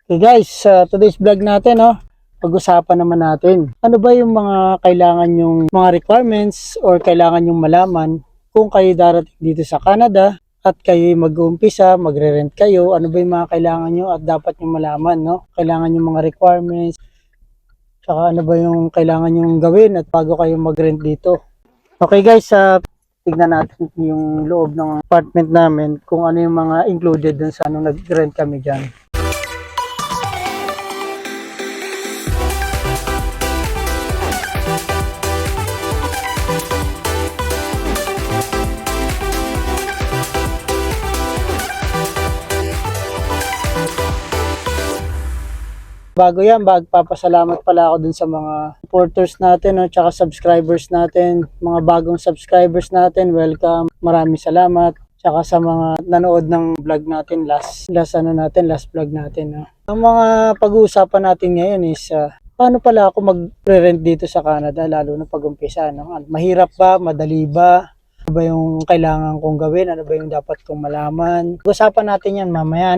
Okay guys, sa today's vlog natin, pag-usapan naman natin. Ano ba yung mga kailangan yung mga requirements or kailangan yung malaman kung kayo darating dito sa Canada at kayo mag-uumpisa, magre-rent kayo, ano ba yung mga kailangan nyo at dapat yung malaman, Kailangan yung mga requirements, saka ano ba yung kailangan yung gawin at bago kayo mag-rent dito. Okay guys, tignan natin yung loob ng apartment namin kung ano yung mga included dun sa nag-rent kami dyan. Bago yan, magpapasalamat pala ako dun sa mga supporters natin at saka subscribers natin. Mga bagong subscribers natin, welcome. Maraming salamat. Tsaka sa mga nanood ng vlog natin, last vlog natin. Ang mga pag-uusapan natin ngayon is paano pala ako mag-rent dito sa Canada, lalo na pag-umpisa. Mahirap ba? Madali ba? Ano ba yung kailangan kong gawin? Ano ba yung dapat kong malaman? Pag-usapan natin yan mamaya,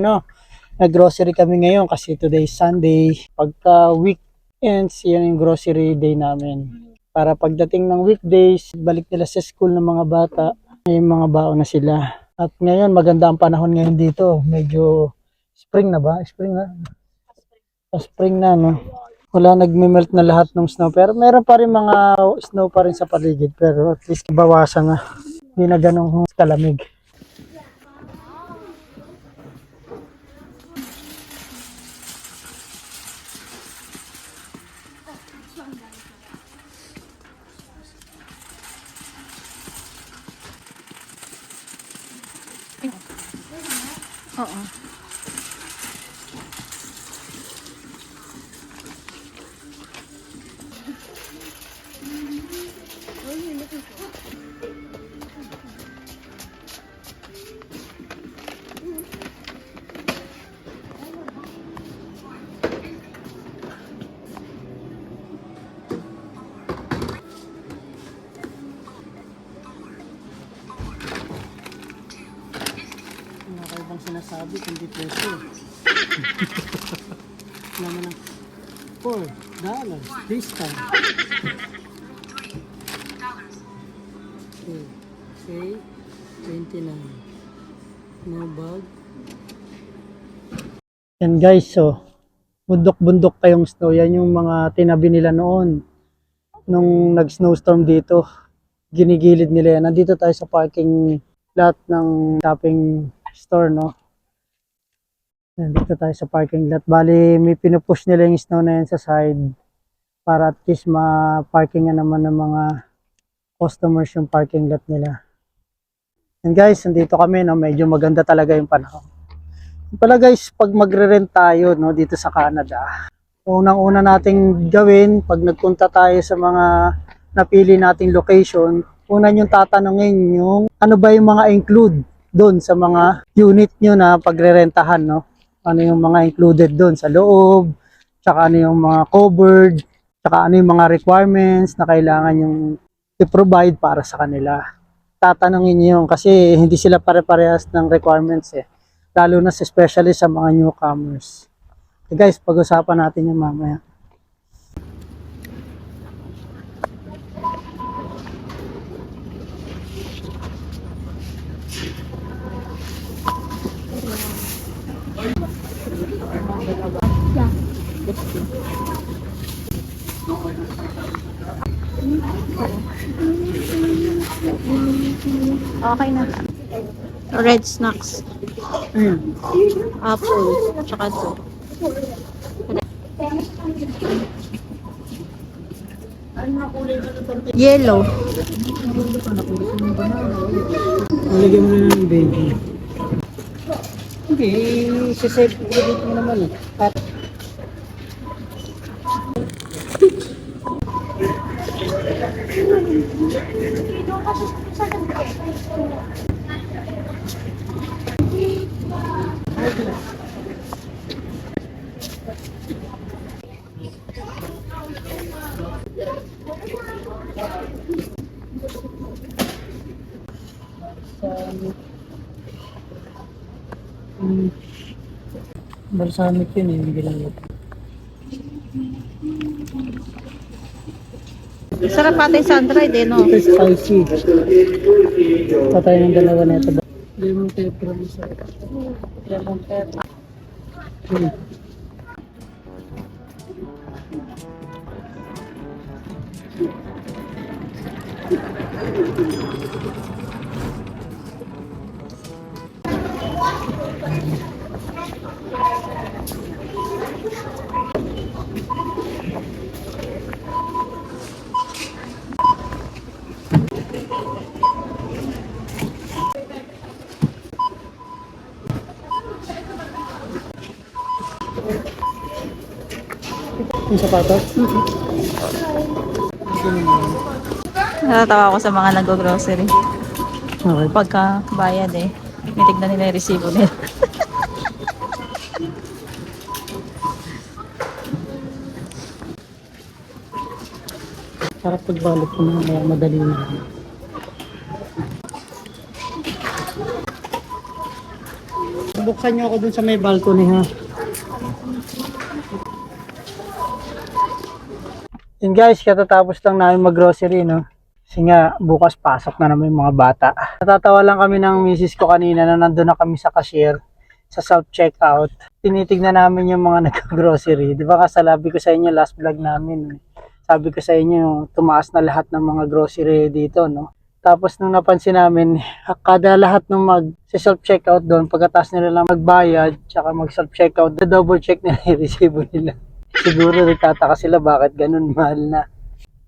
Nag-grocery kami ngayon kasi today is Sunday. Pagka weekends, yan yung grocery day namin. Para pagdating ng weekdays, balik nila sa school ng mga bata, may mga baon na sila. At ngayon, maganda ang panahon ngayon dito. Medyo spring na ba? Spring na? Spring na, Wala, nagme-melt na lahat ng snow. Pero meron pa rin mga snow pa rin sa paligid. Pero at least bawasan na. Hindi na ganun kalamig. Oo. Nakaibang sinasabi kundi peso. Naman ng $4 this time. Okay, say 29. No bag. Yan guys, so bundok-bundok pa yung snow. Yan yung mga tinabi nila noon nung nag-snowstorm dito. Ginigilid nila yan. Nandito tayo sa parking lot ng shopping store, Nandito tayo sa parking lot. Bali, may pinupush nila yung snow na yan sa side para at least ma-parkingan naman ng mga customers yung parking lot nila. And guys, nandito kami, medyo maganda talaga yung panahon. Pala guys, pag magre-rent tayo, dito sa Canada, unang-una nating gawin, pag nagpunta tayo sa mga napili nating location, una yung tatanungin yung ano ba yung mga include doon sa mga unit nyo na pagre-rentahan, Ano yung mga included doon sa loob, tsaka ano yung mga covered, tsaka ano yung mga requirements na kailangan yung i-provide para sa kanila. Tatanungin nyo yun kasi hindi sila pare-parehas ng requirements lalo na especially sa mga newcomers. Okay guys, pag-usapan natin yung mamaya. Okay na. Red snacks. Apple. Tsaka ito. Yellow. Nalagyan mo na ng baby. Hindi, sisave ko dito naman At Balsamic yun eh, ginamit. Sarap ate sun-dried eh, no? Ito spicy. Patay ng dalawa na ito. Lemon pepper ang isa. Lemon pepper. Yung sapatos? Natatawa ako sa mga nag-grocery. Okay. Pagka bayad eh, titignan nila yung resibo nila. Sarap pagbalik ko na kaya madali na. Buksan niyo ako dun sa may balcony ha. Yun guys, katatapos lang namin mag-grocery no. Kasi nga bukas pasok na naman yung mga bata. Natatawa lang kami ng misis ko kanina na nandun na kami sa cashier sa self-checkout. Tinitignan namin yung mga nag-grocery. Di ba kasalabi ko sa inyo last vlog namin. Sabi ko sa inyo, tumaas na lahat ng mga grocery dito, no? Tapos nung napansin namin, kada lahat ng mag-self-checkout doon, pagkatapos nila lang magbayad, tsaka mag-self-checkout, double check nila yung resibo nila. Siguro nagtataka sila bakit ganun mahal na.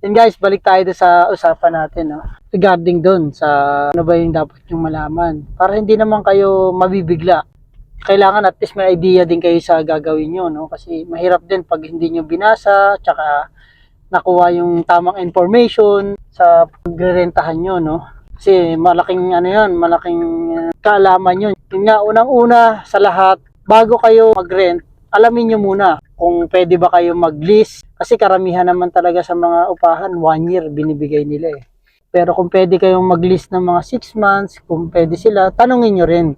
And guys, balik tayo sa usapan natin, no? Regarding doon sa ano ba yung dapat yung malaman. Para hindi naman kayo mabibigla. Kailangan at least may idea din kayo sa gagawin nyo, no? Kasi mahirap din pag hindi nyo binasa, tsaka nakuha yung tamang information sa pagrerentahan nyo, no? Kasi malaking ano yun, malaking kaalaman yun. Yung nga, unang-una sa lahat, bago kayo mag-rent, alamin nyo muna kung pwede ba kayo mag-lease. Kasi karamihan naman talaga sa mga upahan, 1 year binibigay nila eh. Pero kung pwede kayong mag-lease ng mga 6 months, kung pwede sila, tanungin nyo rin.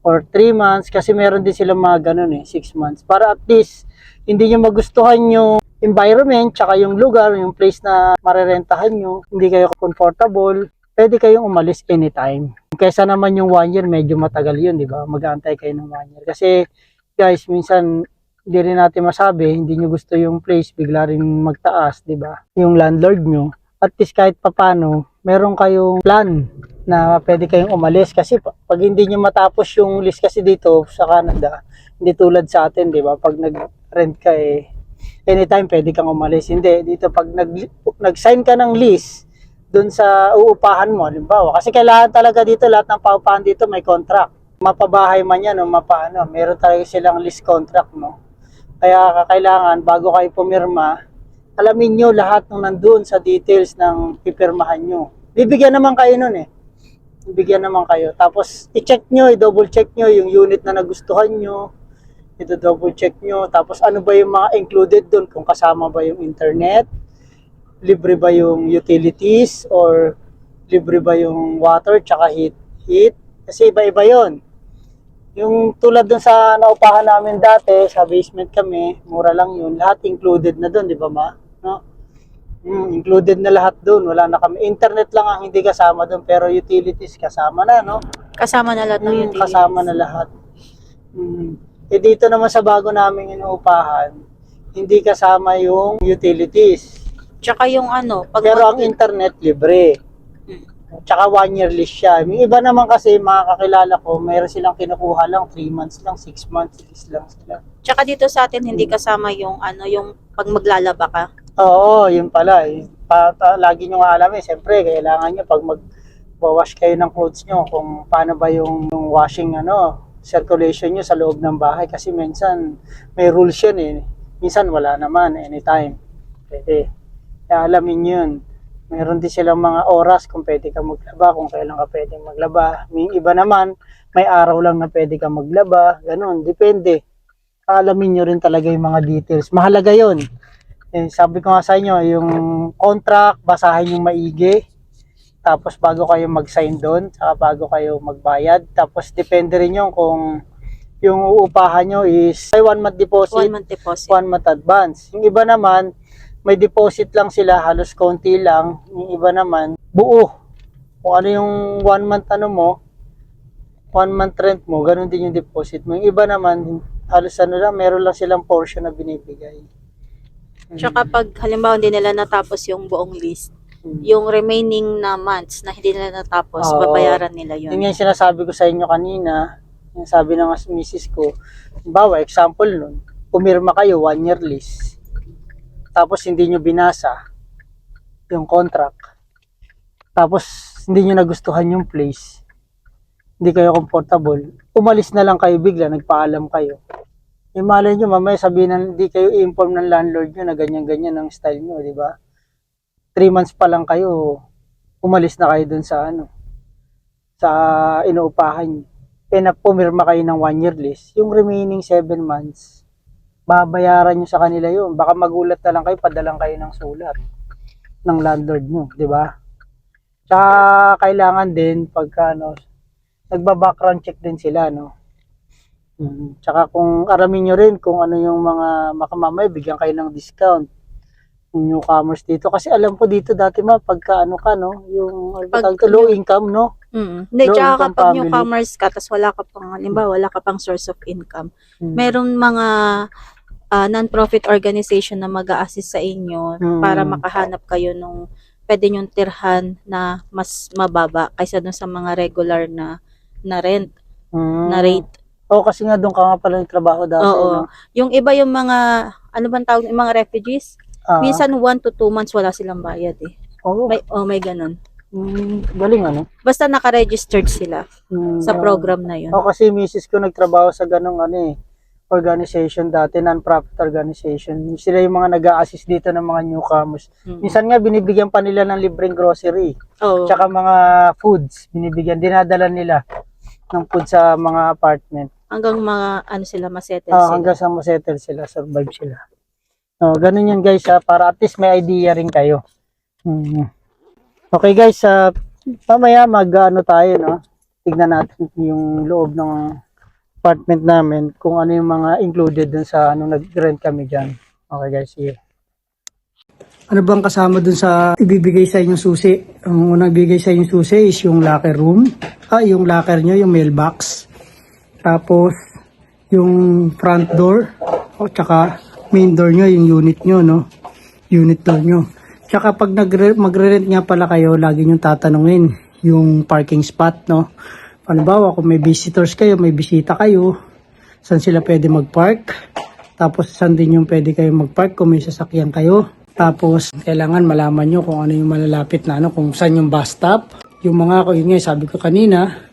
Or 3 months, kasi meron din silang mga ganun eh, 6 months. Para at least, hindi nyo magustuhan yung environment, tsaka yung lugar, yung place na marerentahan nyo, hindi kayo comfortable, pwede kayong umalis anytime. Kaysa naman yung 1 year, medyo matagal yun, di ba? Mag-aantay kayo ng 1 year. Kasi, guys, minsan, hindi rin natin masabi, hindi nyo gusto yung place, bigla rin magtaas, di ba? Yung landlord nyo. At least kahit papano, meron kayong plan na pwede kayong umalis. Kasi pag hindi nyo matapos yung lease kasi dito sa Canada, hindi tulad sa atin, di ba? Pag nag-rent ka eh, anytime pwede kang umalis. Hindi, dito pag nag-sign ka ng lease dun sa uupahan mo, halimbawa. Kasi kailangan talaga dito, lahat ng paupahan dito may contract. Mapabahay man yan o mapaano, meron talaga silang lease contract, no? Kaya kailangan, bago kayo pumirma, alamin nyo lahat ng nandun sa details ng pipirmahan nyo. Bibigyan naman kayo nun eh. Bibigyan naman kayo. Tapos, i-check nyo, i-double check nyo yung unit na nagustuhan nyo. I-double check nyo. Tapos, ano ba yung mga included dun? Kung kasama ba yung internet? Libre ba yung utilities? Or libre ba yung water tsaka heat? Kasi iba-iba yon. Yung tulad dun sa naupahan namin dati, sa basement kami, mura lang yun. Lahat included na dun, di ba ma? No? Included na lahat dun. Wala na kami. Internet lang ang hindi kasama dun, pero utilities kasama na, no? Kasama na lahat ng utilities. Kasama na lahat. Eh dito naman sa bago namin inuupahan, hindi kasama yung utilities. Tsaka yung ano, Pero ang internet libre. Tsaka 1 year lease siya. Yung iba naman kasi, mga kakilala ko, mayroon silang kinukuha lang, 3 months lang, 6 months lease lang sila. Tsaka dito sa atin hindi kasama yung ano, yung pag maglalaba ka. Oo, yun pala. Lagi nyo nga alam eh, siyempre, kailangan nyo pag mag-wash kayo ng clothes nyo, kung paano ba yung washing, circulation nyo sa loob ng bahay. Kasi minsan, may rules yun eh. Minsan wala naman, anytime. Pwede. Kaya alamin nyo yun. Meron din silang mga oras kung pwede ka maglaba, kung kailan ka pwede maglaba. May iba naman, may araw lang na pwede ka maglaba. Ganun, depende. Alamin nyo rin talaga yung mga details. Mahalaga yun. Eh, sabi ko nga sa inyo, yung contract, basahin yung maigi. Tapos bago kayo mag-sign doon, saka bago kayo magbayad. Tapos depende rin yun kung yung uupahan nyo is ay 1 month deposit, 1 month deposit. 1 month advance. Yung iba naman, may deposit lang sila, halos konti lang. Yung iba naman, buo. Kung ano yung 1 month ano mo, 1 month rent mo, ganun din yung deposit mo. Yung iba naman, halos ano lang, meron lang silang portion na binibigay. Tsaka pag halimbawa hindi nila natapos yung buong list, yung remaining na months na hindi nila natapos, Oo. babayaran nila Yun yun. nga yung sinasabi ko sa inyo kanina, yung sabi ng misis ko, bawa, example nun, pumirma kayo 1 year lease, tapos hindi nyo binasa yung contract, tapos hindi nyo nagustuhan yung place, hindi kayo comfortable, umalis na lang kayo bigla, nagpaalam kayo. Yung malay nyo, mamaya sabihin na hindi kayo i-inform ng landlord nyo na ganyan-ganyan ang style nyo, di ba? 3 months pa lang kayo, umalis na kayo dun sa sa inuupahan nyo. Na pumirma kayo ng 1 year lease, yung remaining 7 months, babayaran nyo sa kanila yun. Baka magulat na lang kayo, padalang kayo ng sulat ng landlord nyo, di ba? Tsaka kailangan din, pagka nagba-background check din sila, no? Tsaka kung aramin nyo rin kung ano yung mga makamamay, bigyan kayo ng discount yung newcomers dito. Kasi alam ko dito dati pagka yung low income, no? Hindi, Low tsaka income kapag family. newcomers ka, tapos wala ka pang, halimbawa, wala ka pang source of income, Hmm. meron mga non-profit organization na mag-a-assist sa inyo para makahanap kayo nung pwede nyong tirhan na mas mababa kaysa dun sa mga regular na rent, na rate. Oo, kasi nga doon ka nga pala nagtrabaho dati, Oo. no? Yung iba yung mga, ano bang tawag, yung mga refugees, minsan 1 to 2 months wala silang bayad eh. Oo. May ganun. Galing ano? Basta naka-registered sila sa program na yun. Oo, kasi misis ko nagtrabaho sa ganong organization dati, non-profit organization. Sila yung mga nag-a-assist dito ng mga newcomers. Minsan nga binibigyan pa nila ng libreng grocery. Oo. Tsaka mga foods, dinadala nila ng food sa mga apartment. Hanggang mga sila masettle sila. Hanggang sa masettle sila, survive sila. Ganun yan guys, para at least may idea rin kayo. Okay guys, mamaya tayo, no? Tignan natin yung loob ng apartment namin, kung ano yung mga included dun sa nag-rent kami dyan. Okay guys, see you. Ano bang kasama dun sa ibibigay sa inyong susi? Ang unang bigay sa inyong susi is yung locker room. Yung locker nyo, yung mailbox. Tapos, yung front door. Tsaka main door nyo, yung unit nyo, no? Unit door nyo. Tsaka pag magre-rent nga pala kayo, lagi nyo tatanungin yung parking spot, no? Halimbawa, kung may visitors kayo, may bisita kayo, saan sila pwede mag-park? Tapos, saan din yung pwede kayo mag-park kung may sasakyan kayo? Tapos, kailangan malaman nyo kung ano yung malalapit na kung saan yung bus stop. Yung mga, yun nga, sabi ko kanina,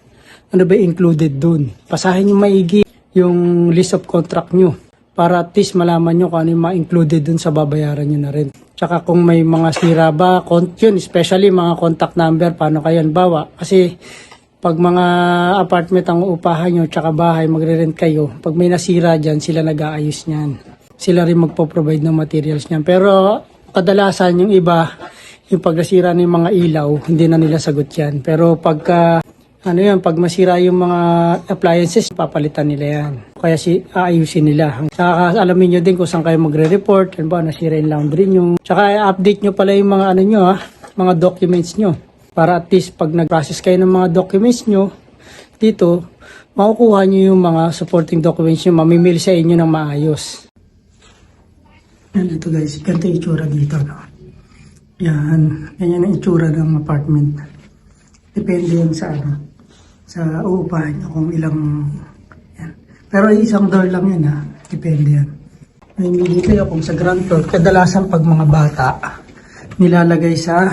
ano ba included dun? Pasahin nyo maigi yung list of contract nyo para at least malaman nyo kung ano yung ma-included dun sa babayaran nyo na rin. Tsaka kung may mga sira ba, yun, especially mga contact number, paano kayo bawa? Kasi pag mga apartment ang uupahan nyo, tsaka bahay, magre-rent kayo, pag may nasira dyan, sila nag-aayos niyan. Sila rin magpo-provide ng materials niyan. Pero kadalasan yung iba, yung pag nasira ng mga ilaw, hindi na nila sagot yan. Pero pagka pag masira yung mga appliances, papalitan nila yan. Kaya aayusin nila. Saka alamin nyo din kung saan kayo magre-report, nasira yung laundry nyo. Tsaka update nyo pala yung mga mga documents nyo. Para at least pag nag-process kayo ng mga documents nyo, dito, makukuha nyo yung mga supporting documents nyo, mamimili sa inyo ng maayos. Yan ito guys, ganito yung itsura dito. No? Yan, ganyan ang itsura ng apartment. Depende yan sa sa uupahan nyo kung ilang yan. Pero isang door lang yan ha, depende yan. Mamili kayo kung sa ground floor, kadalasan pag mga bata, nilalagay sa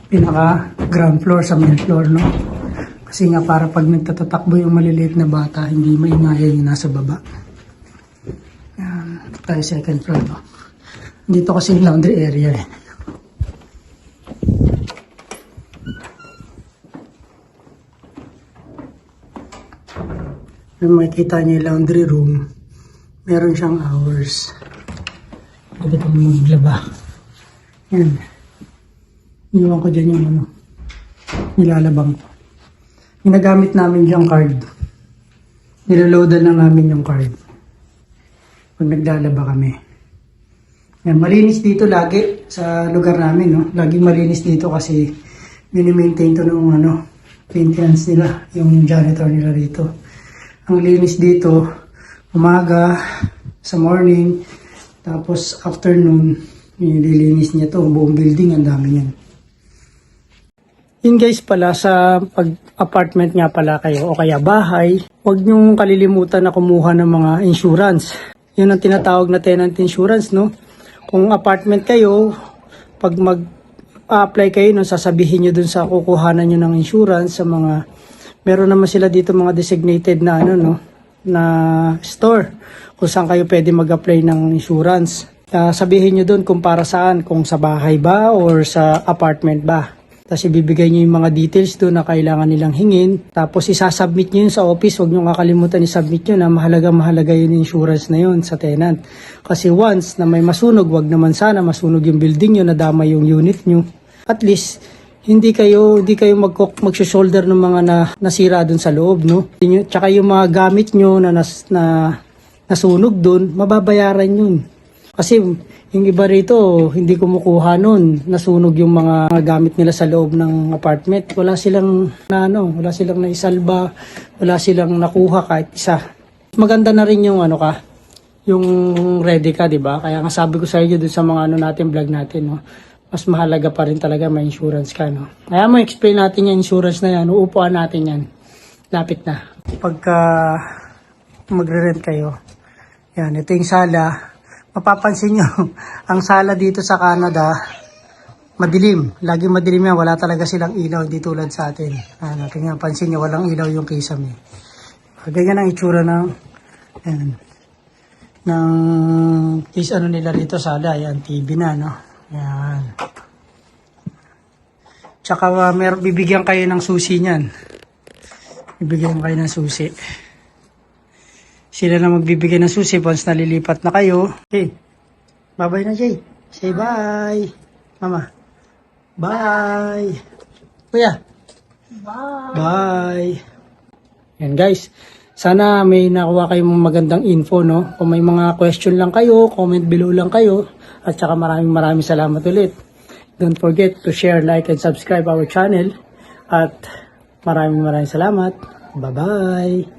pinaka ground floor sa main floor, no? Kasi nga para pag nagtatatakbo yung maliliit na bata, hindi maingayan yung nasa baba. Yan, tayo second floor, no? Dito kasi yung laundry area eh. Kung makikita niyo yung laundry room, meron siyang hours. Pwede kang maglaba. Yan. Iniwan ko dyan yung nilalabang ko. Ginagamit namin yung card. Niloloadan lang namin yung card. Pag naglalaba kami. Yan, malinis dito lagi sa lugar namin, no? Laging malinis dito kasi mini-maintain to ng maintenance nila, yung janitor nila rito. Ang linis dito, umaga, sa morning, tapos afternoon, nililinis niya to, buong building, ang dami niyan. Yun guys pala, sa pag-apartment nga pala kayo o kaya bahay, huwag niyong kalilimutan na kumuha ng mga insurance. Yun ang tinatawag na tenant insurance, no? Kung apartment kayo, pag mag-apply kayo, no, sasabihin nyo dun sa kukuhanan nyo ng insurance sa mga, meron naman sila dito mga designated na na store kung saan kayo pwede mag-apply ng insurance. Sabihin nyo dun kung para saan, kung sa bahay ba or sa apartment ba. Tapos ibibigay nyo yung mga details doon na kailangan nilang hingin. Tapos isasubmit nyo yun sa office. Huwag nyo kakalimutan isubmit nyo na mahalaga yun insurance na yun sa tenant. Kasi once na may masunog, wag naman sana masunog yung building nyo, nadama yung unit nyo. At least, hindi kayo mag-shoulder ng mga nasira doon sa loob, no? Tsaka yung mga gamit nyo na nasunog doon, mababayaran yun. Kasi yung iba rito, hindi kumukuha nun. Nasunog yung mga gamit nila sa loob ng apartment. Wala silang naisalba, wala silang nakuha kahit isa. Maganda na rin yung yung ready ka, di ba? Kaya nga sabi ko sa inyo dun sa mga natin, vlog natin, no? Mas mahalaga pa rin talaga may insurance ka, no? Kaya mo explain natin yung insurance na yan, uupuan natin yan. Lapit na. Pagka magre-rent kayo, yan, ito yung sala. Mapapansin nyo, ang sala dito sa Canada, madilim. Laging madilim yan. Wala talaga silang ilaw, di tulad sa atin. Tingnan, pansin nyo, walang ilaw yung kisame. Ganyan ang itsura ng nila rito sala. Yan, TV na, no? Yan. Tsaka bibigyan kayo ng susi niyan. Bibigyan kayo ng susi. Sila na magbibigay ng susi once nalilipat na kayo. Hey, bye-bye na, Jay. Say bye. Mama. Bye. Kuya. Bye. Bye. Yan guys. Sana may nakuha kayong magandang info, no? Kung may mga question lang kayo, comment below lang kayo. At saka maraming salamat ulit. Don't forget to share, like, and subscribe our channel. At maraming salamat. Bye-bye.